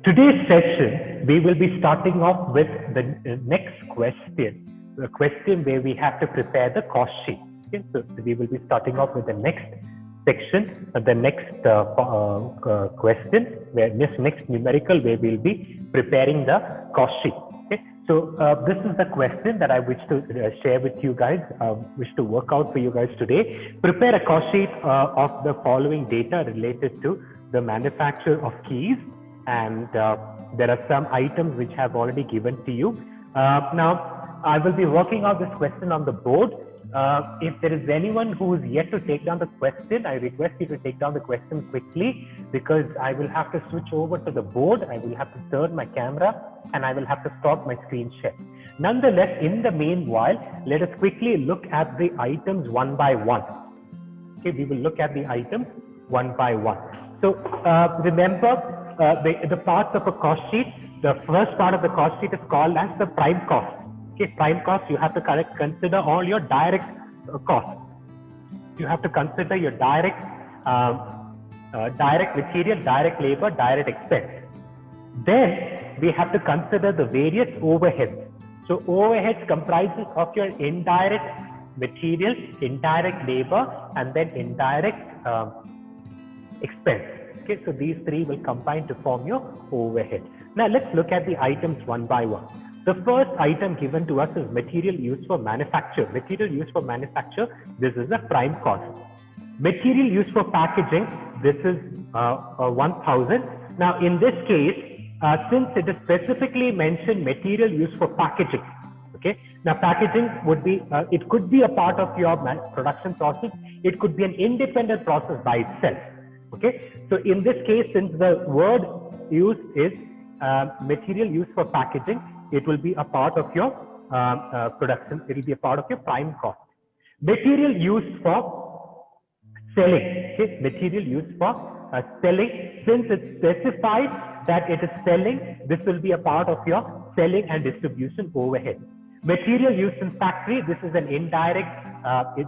Today's session, we will be starting off with the next question, the question where we have to prepare the cost sheet. Okay, so we will be starting off with the next section, the next question, where next numerical, where we'll be preparing the cost sheet. Okay, so this is the question that I wish to share with you guys, wish to work out for you guys today. Prepare a cost sheet of the following data related to the manufacture of keys. And there are some items which have already given to you. Now, I will be working out this question on the board. If there is anyone who is yet to take down the question, I request you to take down the question quickly, because I will have to switch over to the board. I will have to turn my camera and I will have to stop my screen share. Nonetheless, in the meanwhile, let us quickly look at the items one by one. Okay, we will look at the items one by one. So remember, the parts of a cost sheet, the first part of the cost sheet is called as the prime cost. Okay, prime cost, you have to consider all your direct costs. You have to consider your direct material, direct labor, direct expense. Then we have to consider the various overheads. So overheads comprises of your indirect material, indirect labor, and then indirect expense. Okay, so these three will combine to form your overhead. Now let's look at the items one by one. The first item given to us is material used for manufacture. Material used for manufacture, this is the prime cost. Material used for packaging, this is 1,000. Now in this case, since it is specifically mentioned material used for packaging, okay. Now packaging would be, it could be a part of your production process. It could be an independent process by itself. Okay, so in this case, since the word used is material used for packaging, it will be a part of your production. It will be a part of your prime cost. Material used for selling. Okay, material used for selling. Since it's specified that it is selling, this will be a part of your selling and distribution overhead. Material used in factory. This is an indirect.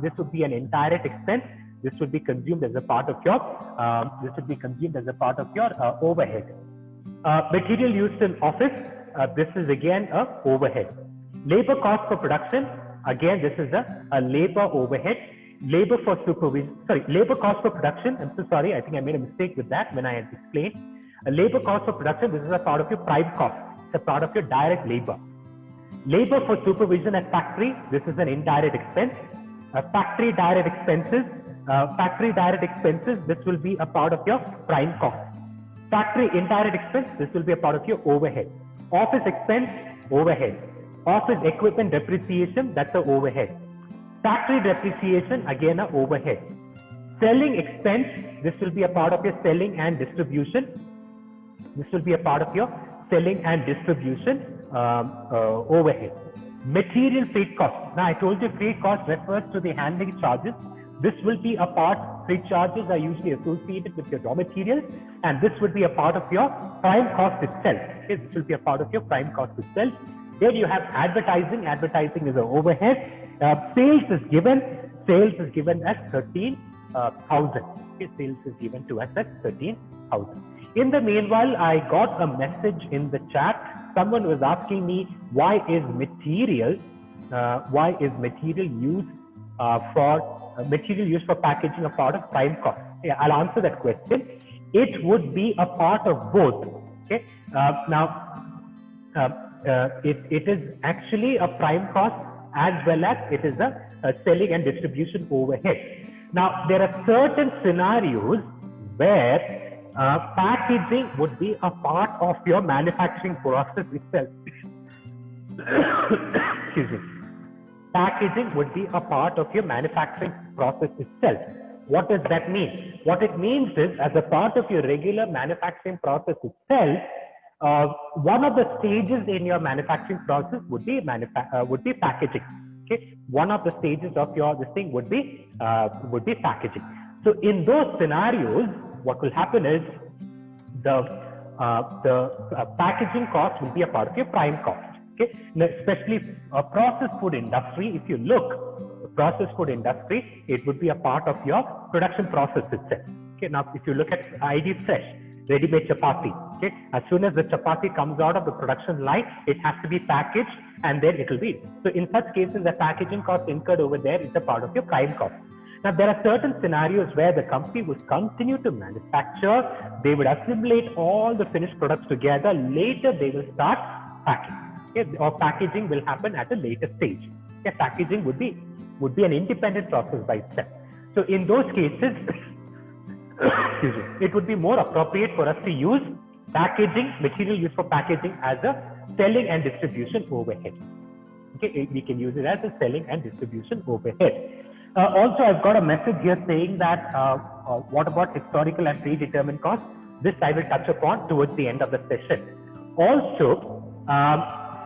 This would be an indirect expense. This would be consumed as a part of your overhead. Material used in office, this is again a overhead. Labor cost for production, again this is a labor overhead. Labor for supervision, labor cost for production, I'm so sorry, I think I made a mistake with that when I had explained. A labor cost for production, this is a part of your prime cost, it's a part of your direct labor. Labor for supervision at factory, this is an indirect expense. Factory direct expenses, this will be a part of your prime cost. Factory indirect expense, this will be a part of your overhead. Office expense, overhead. Office equipment depreciation, that's an overhead. Factory depreciation, again an overhead. Selling expense, this will be a part of your selling and distribution. This will be a part of your selling and distribution overhead. Material freight cost. Now I told you freight cost refers to the handling charges. This will be a part, freight charges are usually associated with your raw materials, and this would be a part of your prime cost itself. Okay, this will be a part of your prime cost itself. Then you have advertising. Advertising is an overhead. Sales is given as 13,000. Okay, sales is given to us as 13,000. In the meanwhile, I got a message in the chat. Someone was asking me, why is material used for packaging a part of prime cost? Yeah, I'll answer that question. It would be a part of both. Okay. It is actually a prime cost as well as it is a selling and distribution overhead. Now there are certain scenarios where packaging would be a part of your manufacturing process itself. Excuse me. Packaging would be a part of your manufacturing process itself. What does that mean? What it means is, as a part of your regular manufacturing process itself, one of the stages in your manufacturing process would be packaging. Okay, one of the stages of your would be packaging. So in those scenarios, what will happen is the packaging cost will be a part of your prime cost. Okay, now, especially processed food industry, if you look, processed food industry, it would be a part of your production process itself. Okay, now if you look at ID Fresh, ready-made chapati. Okay, as soon as the chapati comes out of the production line, it has to be packaged and then it will be. So in such cases, the packaging cost incurred over there is a part of your prime cost. Now, there are certain scenarios where the company would continue to manufacture, they would assimilate all the finished products together, later they will start packing. Okay? Or packaging will happen at a later stage. Okay? Packaging would be an independent process by itself. So in those cases, it would be more appropriate for us to use packaging, material used for packaging as a selling and distribution overhead. Okay, we can use it as a selling and distribution overhead. Also, I've got a message here saying that what about historical and predetermined costs? This I will touch upon towards the end of the session. Also,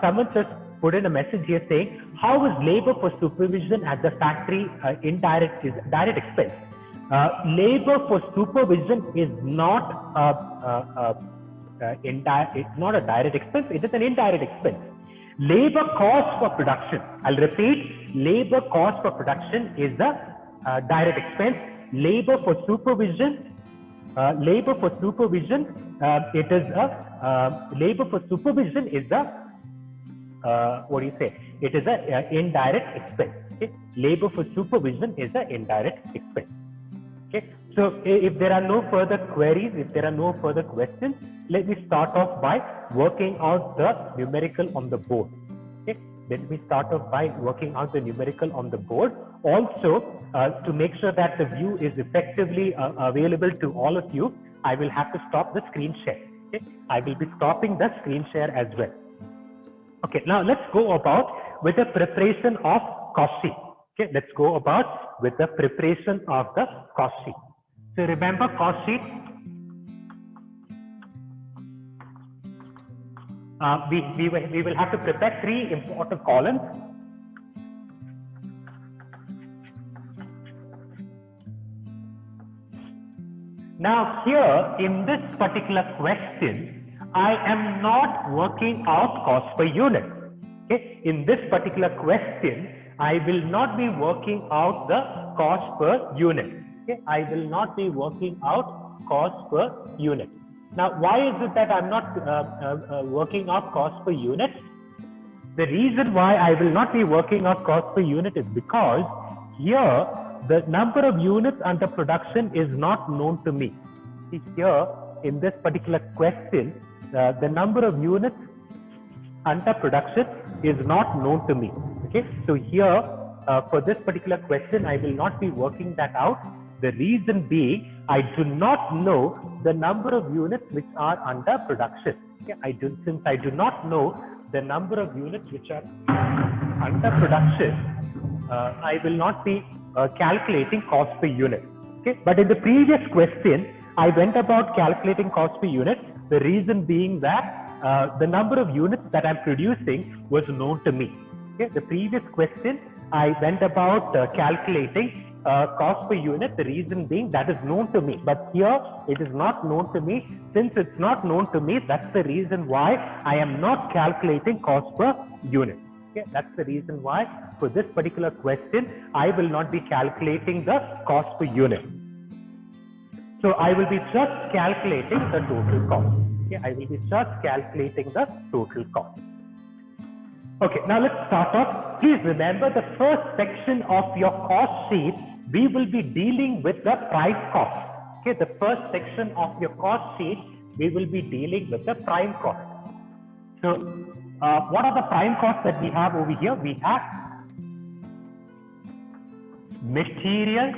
someone just put in a message here saying, how is labor for supervision at the factory direct expense? Labor for supervision is not it's not a direct expense, it is an indirect expense. Labor cost for production, I'll repeat, labor cost for production is a direct expense. Labor for supervision, it is a labor for supervision is a what do you say? It is a indirect expense. Okay? Labor for supervision is an indirect expense. Okay. So if there are no further queries, if there are no further questions, let me start off by working out the numerical on the board. Okay. Let me start off by working out the numerical on the board. Also, to make sure that the view is effectively available to all of you, I will have to stop the screen share. Okay. I will be stopping the screen share as well. Okay. Now let's go about with the preparation of cost sheet. Okay. Let's go about with the preparation of the cost sheet. So remember cost sheet. We will have to prepare three important columns. Now here in this particular question, I am not working out cost per unit. Okay? In this particular question, I will not be working out the cost per unit. Okay? I will not be working out cost per unit. Now, why is it that I'm not working out cost per unit? The reason why I will not be working out cost per unit is because here the number of units under production is not known to me. Here in this particular question, the number of units under production is not known to me. Okay, so here for this particular question, I will not be working that out. The reason being, I do not know the number of units which are under production. Okay, since I do not know the number of units which are under production, I will not be calculating cost per unit. Okay, but in the previous question, I went about calculating cost per unit. The reason being that the number of units that I'm producing was known to me. Okay, the previous question, I went about calculating cost per unit, the reason being that is known to me. But here it is not known to me. Since it's not known to me, that's the reason why I am not calculating cost per unit. Okay, that's the reason why for this particular question, I will not be calculating the cost per unit. So I will be just calculating the total cost. Okay, I will be just calculating the total cost. Okay, now let's start off. Please remember the first section of your cost sheet, we will be dealing with the prime cost. Okay, the first section of your cost sheet, we will be dealing with the prime cost. So, what are the prime costs that we have over here? We have material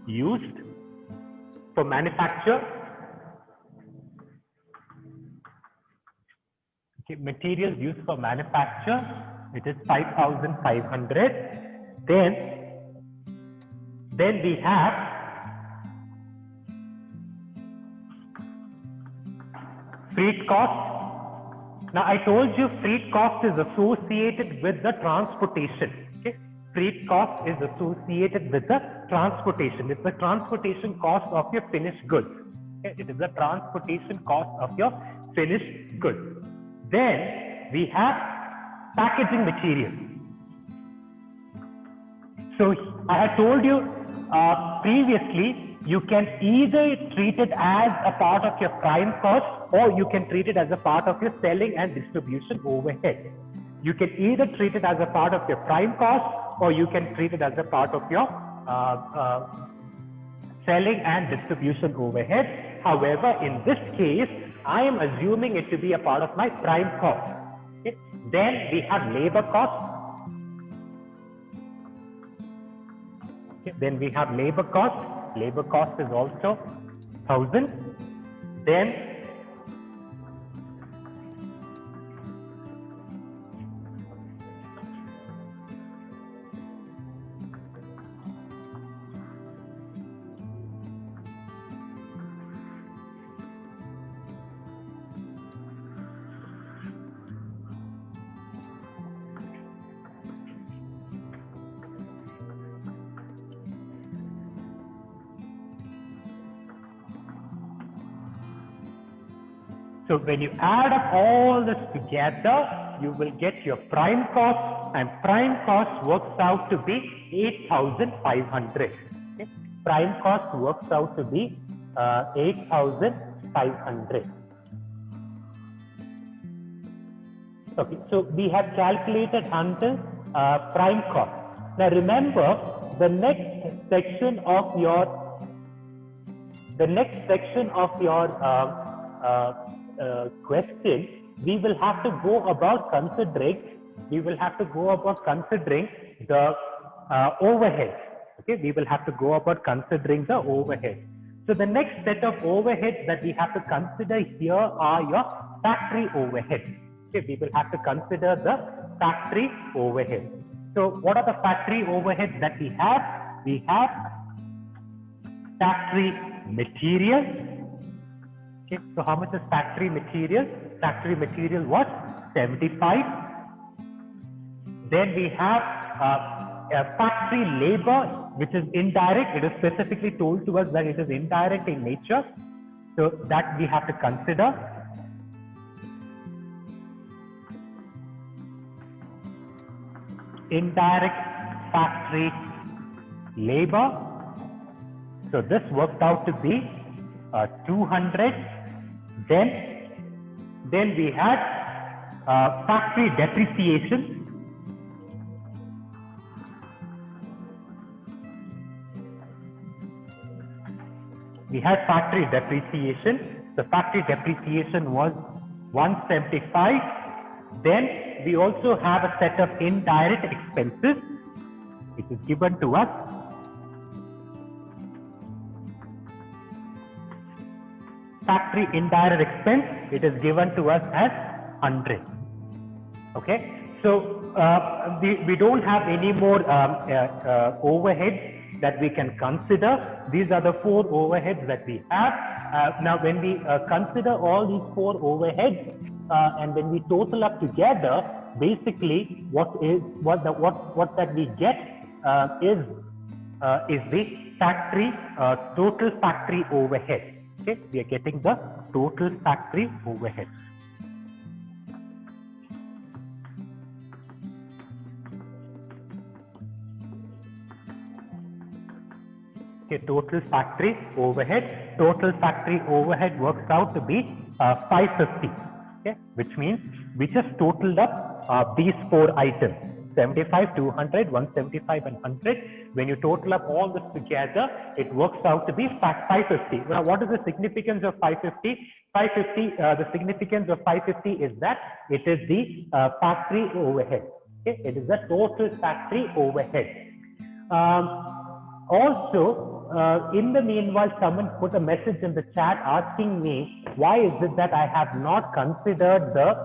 used for manufacture. Okay, materials used for manufacture, it is 5,500. Then we have freight cost. Now I told you freight cost is associated with the transportation. Okay? Freight cost is associated with the transportation. It's the transportation cost of your finished goods. Okay? It is the transportation cost of your finished goods. Then we have packaging material. So I had told you previously you can either treat it as a part of your prime cost, or you can treat it as a part of your selling and distribution overhead. You can either treat it as a part of your prime cost, or you can treat it as a part of your selling and distribution overhead. However, in this case, I am assuming it to be a part of my prime cost. Okay. Then we have labor cost. Okay. Then we have labor cost. Labor cost is also 1,000. Then so when you add up all this together, you will get your prime cost, and prime cost works out to be 8,500. Okay? Prime cost works out to be 8,500. Okay, so we have calculated until prime cost. Now remember, the next section of your question, we will have to go about considering the overhead. Okay, we will have to go about considering the overhead. So the next set of overheads that we have to consider here are your factory overhead. Okay, we will have to consider the factory overhead. So what are the factory overheads that we have? We have factory material. Okay, so how much is factory material? Factory material was 75. Then we have factory labor, which is indirect. It is specifically told to us that it is indirect in nature. So that we have to consider. Indirect factory labor. So this worked out to be 200. Then we had factory depreciation. We had factory depreciation. The factory depreciation was 175. Then we also have a set of indirect expenses, which is given to us. Factory indirect expense, it is given to us as 100. Okay, so we don't have any more overheads that we can consider. These are the 4 overheads that we have. Now, when we consider all these 4 overheads and when we total up together, basically what that we get is the factory total factory overhead. Okay, we are getting the total factory overhead. Okay, total factory overhead. Total factory overhead works out to be 550. Okay, which means we just totaled up these 4 items: 75, 200, 175, and 100. When you total up all this together, it works out to be 550. Now, what is the significance of 550? 550, the significance of 550 is that it is the factory overhead. Okay, it is the total factory overhead. In the meanwhile, someone put a message in the chat asking me, why is it that I have not considered the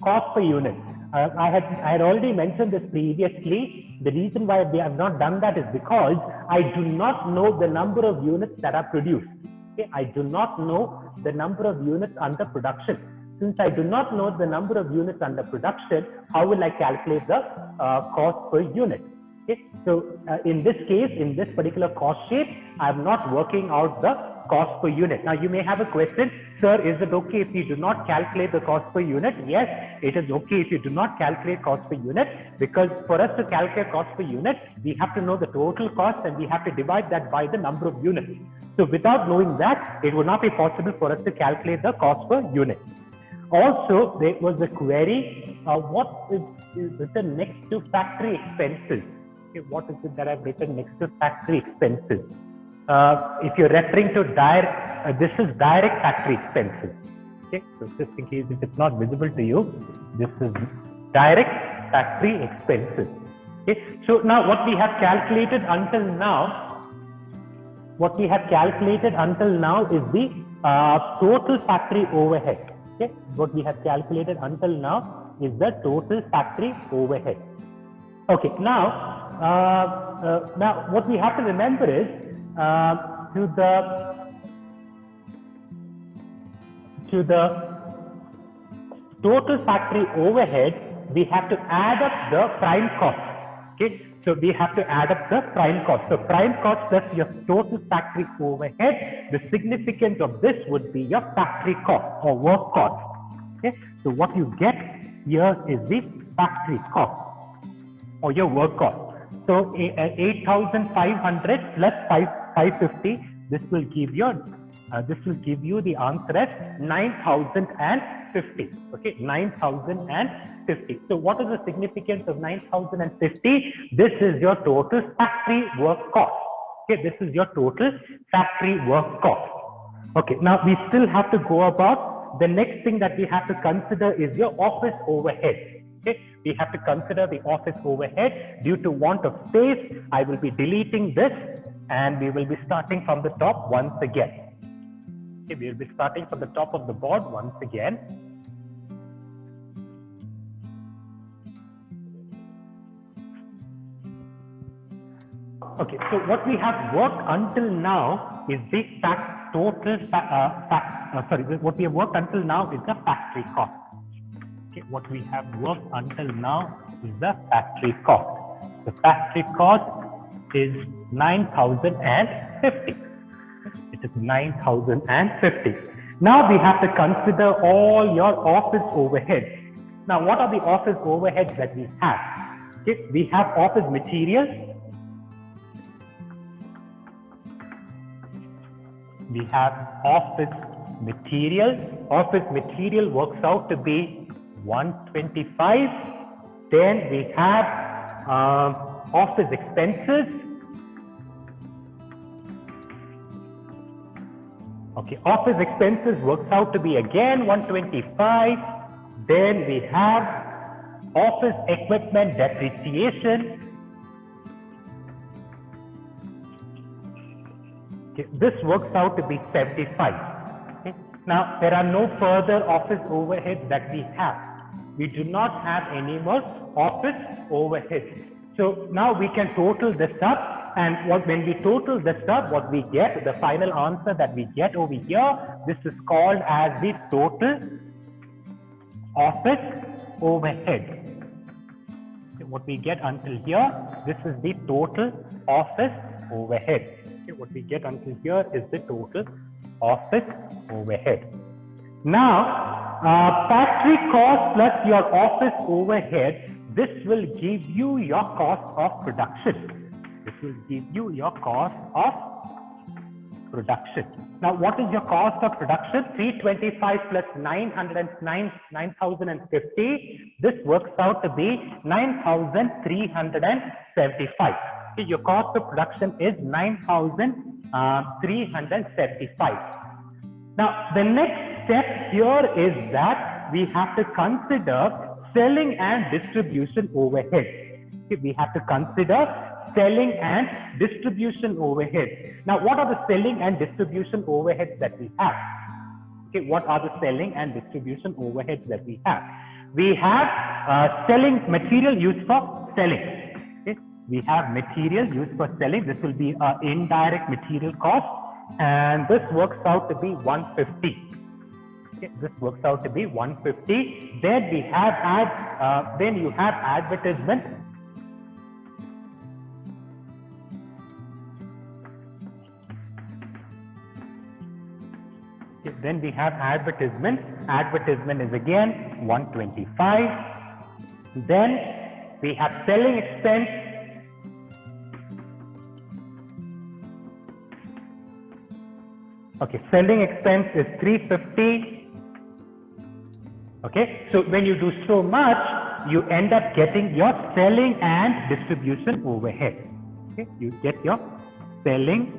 cost per unit? I had already mentioned this previously. The reason why we have not done that is because I do not know the number of units that are produced. Okay? I do not know the number of units under production. Since I do not know the number of units under production, how will I calculate the cost per unit? Okay? So in this case, in this particular cost sheet, I am not working out the cost per unit. Now you may have a question, Sir, is it okay if you do not calculate the cost per unit? Yes, it is okay if you do not calculate cost per unit, because for us to calculate cost per unit, we have to know the total cost and we have to divide that by the number of units. So without knowing that, it would not be possible for us to calculate the cost per unit. Also, there was a query, what is written next to factory expenses? Okay, what is it that I've written next to factory expenses? If you're referring to this is direct factory expenses. Okay, so just in case if it's not visible to you, this is direct factory expenses. Okay, so now what we have calculated until now, is the total factory overhead. Okay, what we have calculated until now is the total factory overhead. Okay, now what we have to remember is to the total factory overhead, we have to add up the prime cost. Okay, so we have to add up the prime cost. So prime cost plus your total factory overhead, the significance of this would be your factory cost or work cost. Okay, so what you get here is the factory cost or your work cost. So 8,500 plus 550, this will give you the answer as 9,050. Okay, 9,050. So what is the significance of 9,050? This is your total factory work cost. Okay, this is your total factory work cost. Okay, now we still have to go about the next thing that we have to consider is your office overhead. Okay, we have to consider the office overhead. Due to want of space, I will be deleting this and we will be starting from the top once again. Okay, we will be starting from the top of the board once again. Okay, so what we have worked until now is the what we have worked until now is the factory cost. Okay, what we have worked until now is the factory cost. The factory cost is 9,050. It is 9,050. Now we have to consider all your office overheads. Now, what are the office overheads that we have? Okay, we have office materials. We have office material. Office material works out to be 125. Then we have office expenses. Okay, office expenses works out to be again 125. Then we have office equipment depreciation. Okay, this works out to be 75. Okay. Now, there are no further office overheads that we have. We do not have any more office overheads. So now we can total this up, and when we total this up, what we get, the final answer that we get over here, this is called as the total office overhead. Okay, what we get until here, this is the total office overhead. Okay, what we get until here is the total office overhead. Now, factory cost plus your office overhead, this will give you your cost of production. This will give you your cost of production. Now, what is your cost of production? 325 plus 9,050. This works out to be 9,375. Okay, your cost of production is 9,375. Now, the next step here is that we have to consider selling and distribution overhead. Okay, we have to consider selling and distribution overheads. Now, what are the selling and distribution overheads that we have? Okay, what are the selling and distribution overheads that we have? We have selling material used for selling. Okay, we have material used for selling. This will be indirect material cost, and this works out to be 150. Okay, this works out to be 150. Then we have then you have advertisement. Then we have advertisement. Advertisement is again 125. Then we have selling expense. Okay, selling expense is 350. Okay, so when you do so much, you end up getting your selling and distribution overhead. Okay, you get your selling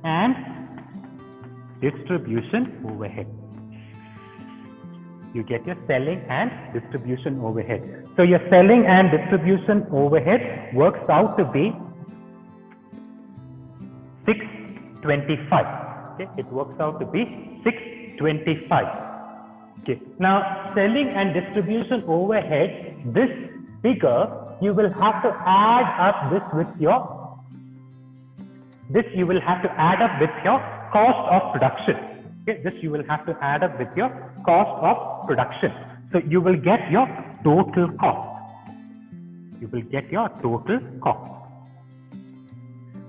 and distribution overhead. You get your selling and distribution overhead. So your selling and distribution overhead works out to be 625. Okay, it works out to be 625. Okay, now selling and distribution overhead, this figure you will have to add up this with your cost of production. Okay, this you will have to add up with your cost of production. So you will get your total cost. You will get your total cost.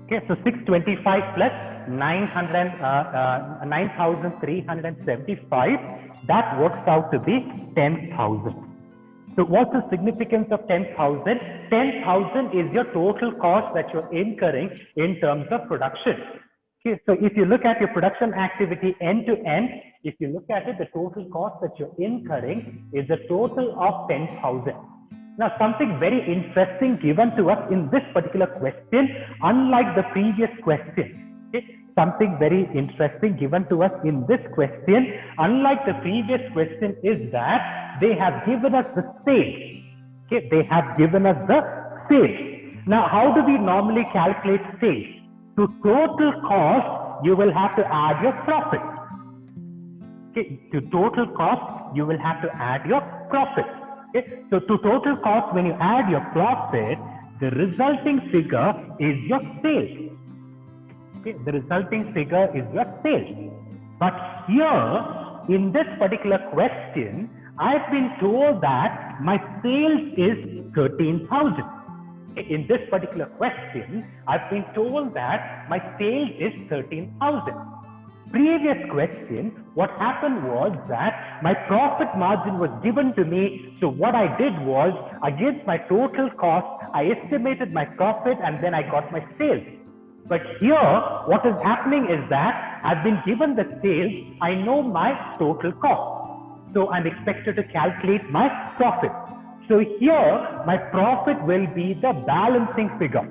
Okay, so 625 plus 9,375, that works out to be 10,000. So what's the significance of 10,000? 10,000 is your total cost that you're incurring in terms of production. Okay, so if you look at your production activity end to end, if you look at it, the total cost that you're incurring is a total of 10,000. Now, something very interesting given to us in this particular question, unlike the previous question. Okay, something very interesting given to us in this question, unlike the previous question, is that they have given us the sales. Okay, they have given us the sales. Now, how do we normally calculate sales? To total cost, you will have to add your profit. Okay, to total cost, you will have to add your profit. Okay, so to total cost, when you add your profit, the resulting figure is your sales. Okay, the resulting figure is your sales. But here, in this particular question, I've been told that my sales is 13,000. In this particular question, I've been told that my sales is 13,000. Previous question, what happened was that my profit margin was given to me. So what I did was, against my total cost, I estimated my profit and then I got my sales. But here, what is happening is that I've been given the sales, I know my total cost. So I'm expected to calculate my profit. So here, my profit will be the balancing figure.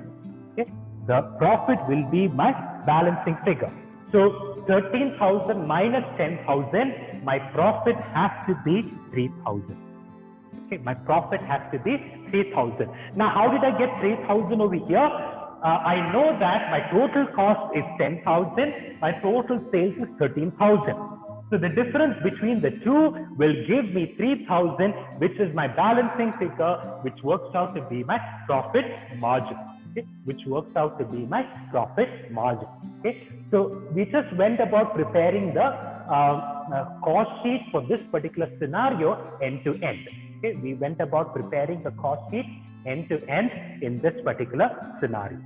Okay? The profit will be my balancing figure. So 13,000 minus 10,000, my profit has to be 3,000. Okay, my profit has to be 3,000. Now, how did I get 3,000 over here? I know that my total cost is 10,000, my total sales is 13,000. So the difference between the two will give me 3,000, which is my balancing figure, which works out to be my profit margin. Okay, which works out to be my profit margin. Okay, so we just went about preparing the cost sheet for this particular scenario end to end. Okay, we went about preparing the cost sheet end to end in this particular scenario.